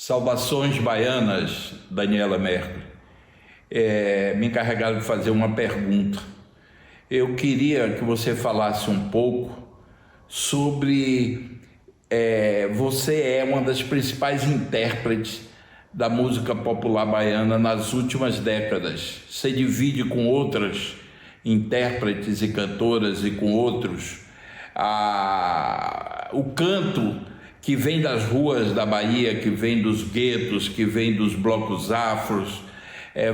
Saudações baianas, Daniela Mercury. Me encarregaram de fazer uma pergunta. Eu queria que você falasse um pouco sobre... você é uma das principais intérpretes da música popular baiana nas últimas décadas. Você divide com outras intérpretes e cantoras e com outros o canto que vem das ruas da Bahia, que vem dos guetos, que vem dos blocos afros.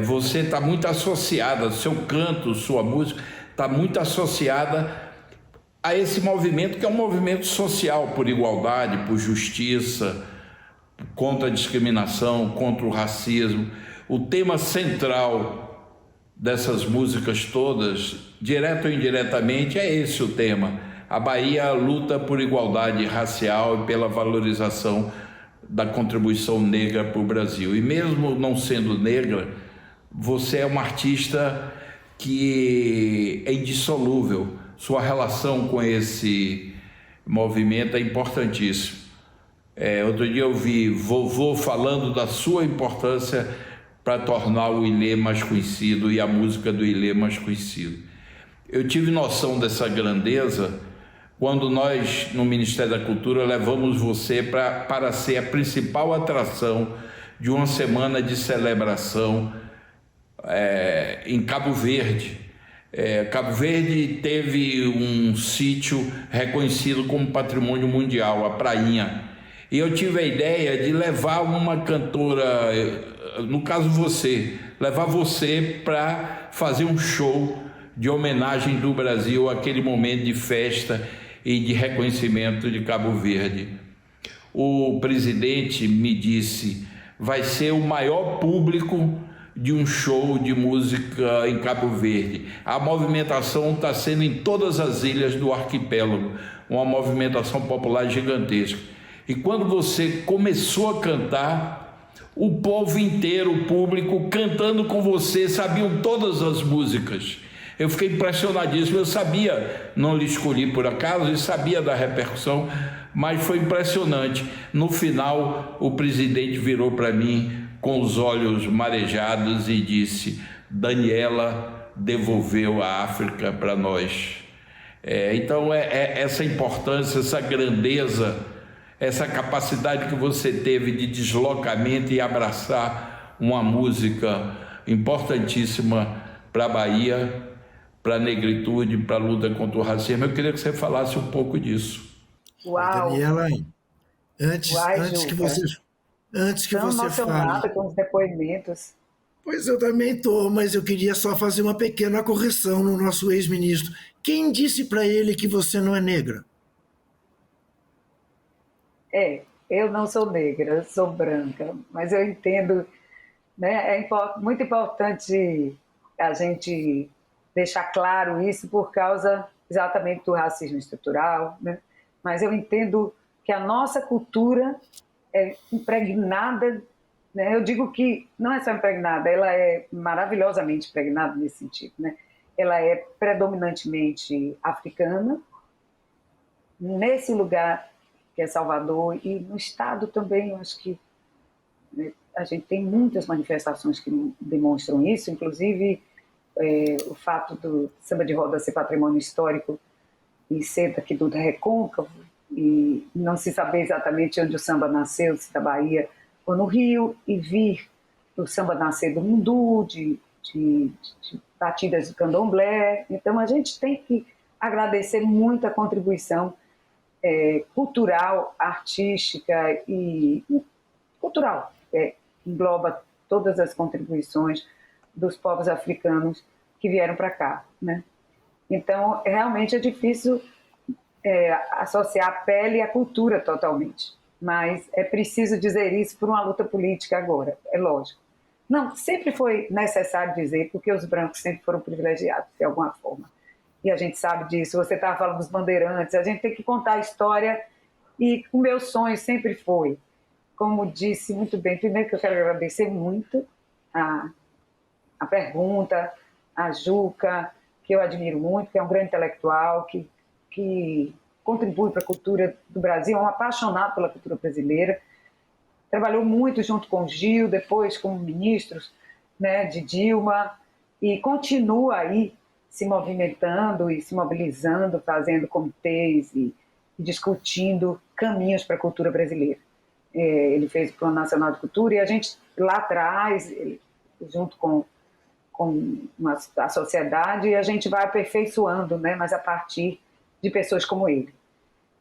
Você está muito associada, seu canto, sua música está muito associada a esse movimento que é um movimento social por igualdade, por justiça, contra a discriminação, contra o racismo. O tema central dessas músicas todas, direto ou indiretamente, é esse o tema. A Bahia luta por igualdade racial e pela valorização da contribuição negra para o Brasil. E mesmo não sendo negra, você é uma artista que é indissolúvel. Sua relação com esse movimento é importantíssima. Outro dia eu vi vovô falando da sua importância para tornar o Ilê mais conhecido e a música do Ilê mais conhecida. Eu tive noção dessa grandeza quando nós, no Ministério da Cultura, levamos você para ser a principal atração de uma semana de celebração em Cabo Verde. Cabo Verde teve um sítio reconhecido como patrimônio mundial, a Prainha. E eu tive a ideia de levar uma cantora, no caso você, levar você para fazer um show de homenagem do Brasil àquele momento de festa e de reconhecimento de Cabo Verde. O presidente me disse, vai ser o maior público de um show de música em Cabo Verde. A movimentação está sendo em todas as ilhas do arquipélago, uma movimentação popular gigantesca. E quando você começou a cantar, o povo inteiro, o público, cantando com você, sabiam todas as músicas. Eu fiquei impressionadíssimo, eu sabia, não lhe escolhi por acaso, e sabia da repercussão, mas foi impressionante. No final, o presidente virou para mim com os olhos marejados e disse, Daniela devolveu a África para nós. Então, essa importância, essa grandeza, essa capacidade que você teve de deslocamento e abraçar uma música importantíssima para a Bahia, para a negritude, para a luta contra o racismo. Eu queria que você falasse um pouco disso. Uau! Daniela, antes que você emocionada fale... com os depoimentos. Pois eu também estou, mas eu queria só fazer uma pequena correção no nosso ex-ministro. Quem disse para ele que você não é negra? Eu não sou negra, eu sou branca, mas eu entendo, né? Muito importante a gente deixar claro isso por causa exatamente do racismo estrutural, né? Mas eu entendo que a nossa cultura é impregnada, né? Eu digo que não é só impregnada, ela é maravilhosamente impregnada nesse sentido, né? Ela é predominantemente africana, nesse lugar que é Salvador, e no estado também, eu acho que, né, a gente tem muitas manifestações que demonstram isso, inclusive o fato do samba de roda ser patrimônio histórico e ser daqui do Recôncavo, e não se saber exatamente onde o samba nasceu, se da Bahia ou no Rio, e vir o samba nascer do Mundu, de batidas do candomblé. Então a gente tem que agradecer muito a contribuição cultural, artística e cultural, engloba todas as contribuições dos povos africanos que vieram para cá, né? Então, realmente é difícil associar a pele à cultura totalmente, mas é preciso dizer isso por uma luta política agora, é lógico. Não, sempre foi necessário dizer, porque os brancos sempre foram privilegiados, de alguma forma. E a gente sabe disso, você estava falando dos bandeirantes, a gente tem que contar a história, e o meu sonho sempre foi, como disse muito bem, primeiro que eu quero agradecer muito a pergunta, a Juca, que eu admiro muito, que é um grande intelectual, que contribui para a cultura do Brasil, é um apaixonado pela cultura brasileira, trabalhou muito junto com o Gil, depois como ministros, né, de Dilma, e continua aí se movimentando e se mobilizando, fazendo comitês e discutindo caminhos para a cultura brasileira. Ele fez o Plano Nacional de Cultura e a gente, lá atrás, junto com a sociedade, a gente vai aperfeiçoando, né, mas a partir de pessoas como ele.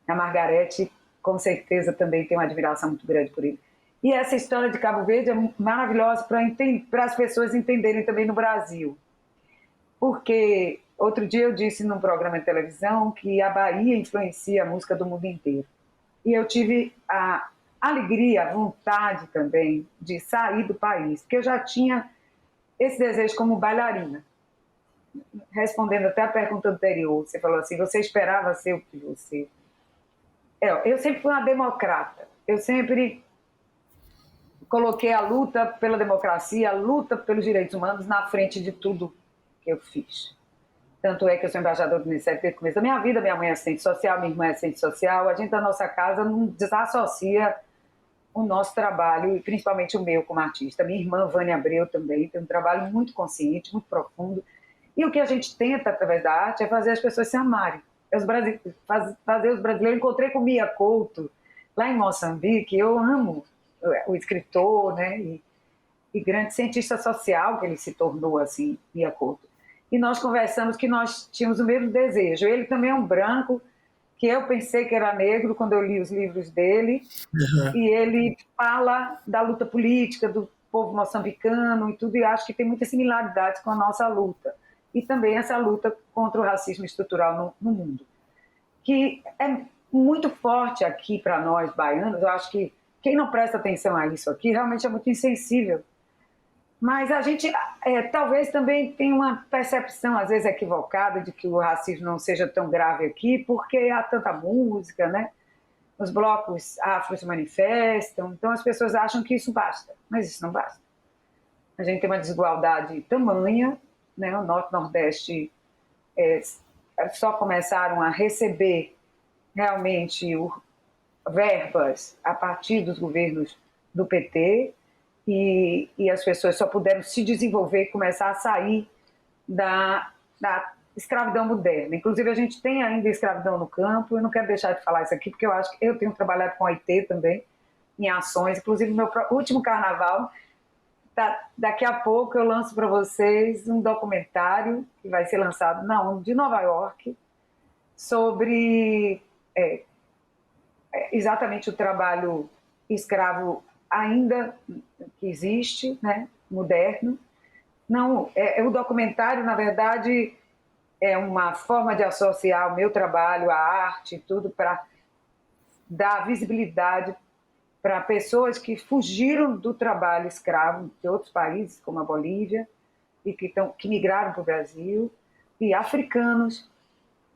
A Margarete, com certeza, também tem uma admiração muito grande por ele. E essa história de Cabo Verde é maravilhosa para as pessoas entenderem também no Brasil. Porque outro dia eu disse num programa de televisão que a Bahia influencia a música do mundo inteiro. E eu tive a alegria, a vontade também de sair do país, porque eu já tinha esse desejo como bailarina. Respondendo até a pergunta anterior, você falou assim, você esperava ser o que você... Eu sempre fui uma democrata. Eu sempre coloquei a luta pela democracia, a luta pelos direitos humanos na frente de tudo que eu fiz. Tanto é que eu sou embaixadora do Unicef desde o começo da minha vida, minha mãe é assistente social, minha irmã é assistente social, a gente da nossa casa não desassocia o nosso trabalho, e principalmente o meu como artista. Minha irmã, Vânia Abreu, também tem um trabalho muito consciente, muito profundo. E o que a gente tenta, através da arte, é fazer as pessoas se amarem. Fazer os brasileiros... Encontrei com Mia Couto, lá em Moçambique, eu amo o escritor, né, e grande cientista social que ele se tornou, assim, Mia Couto. E nós conversamos que nós tínhamos o mesmo desejo. Ele também é um branco, que eu pensei que era negro quando eu li os livros dele, e ele fala da luta política, do povo moçambicano e tudo, e acho que tem muitas similaridades com a nossa luta. E também essa luta contra o racismo estrutural no mundo, que é muito forte aqui para nós, baianos. Eu acho que quem não presta atenção a isso aqui realmente é muito insensível. Mas a gente talvez também tenha uma percepção, às vezes equivocada, de que o racismo não seja tão grave aqui, porque há tanta música, né? Os blocos afros se manifestam, então as pessoas acham que isso basta, mas isso não basta. A gente tem uma desigualdade tamanha, né? O Norte e Nordeste só começaram a receber realmente verbas a partir dos governos do PT, e as pessoas só puderam se desenvolver e começar a sair da escravidão moderna. Inclusive, a gente tem ainda escravidão no campo. Eu não quero deixar de falar isso aqui, porque eu acho que eu tenho trabalhado com a OIT também, em ações. Inclusive, no meu último carnaval, daqui a pouco eu lanço para vocês um documentário que vai ser lançado na ONU de Nova York sobre exatamente o trabalho escravo ainda que existe, né, moderno. Não, o documentário, na verdade, é uma forma de associar o meu trabalho, a arte, tudo, para dar visibilidade para pessoas que fugiram do trabalho escravo de outros países, como a Bolívia, e que migraram para o Brasil, e africanos,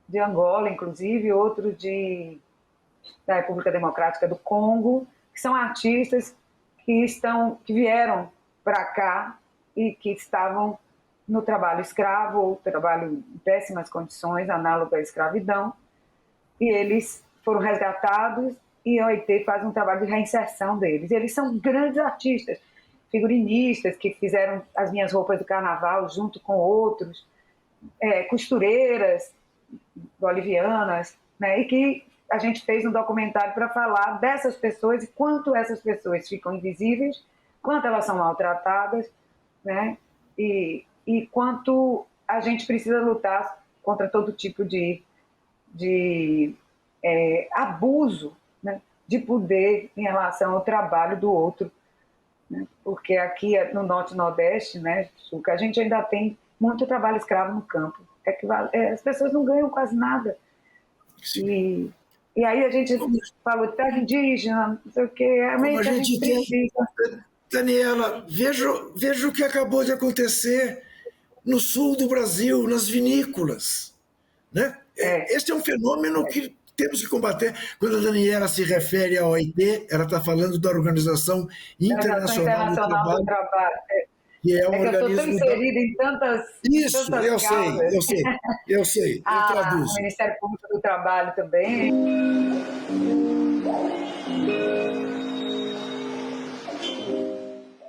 de Angola, inclusive, outro da República Democrática do Congo, que são artistas que vieram para cá e que estavam no trabalho escravo ou trabalho em péssimas condições, análogo à escravidão, e eles foram resgatados e a OIT faz um trabalho de reinserção deles. Eles são grandes artistas, figurinistas que fizeram as minhas roupas do carnaval junto com outros, costureiras bolivianas, né, e que a gente fez um documentário para falar dessas pessoas e quanto essas pessoas ficam invisíveis, quanto elas são maltratadas, né? E quanto a gente precisa lutar contra todo tipo de abuso, né, de poder em relação ao trabalho do outro. Né? Porque aqui no Norte e Nordeste, né, Suca, a gente ainda tem muito trabalho escravo no campo. As pessoas não ganham quase nada. E aí a gente falou de terra indígena, não sei o quê. Como a gente precisa. Daniela, veja o que acabou de acontecer no sul do Brasil, nas vinícolas. Né? Este é um fenômeno que temos que combater. Quando a Daniela se refere à OIT, ela está falando da Organização Internacional do Trabalho. Que é um organismo. Eu estou tão inserida em tantas. Isso, eu sei. Eu traduzo. O Ministério Público do Trabalho também.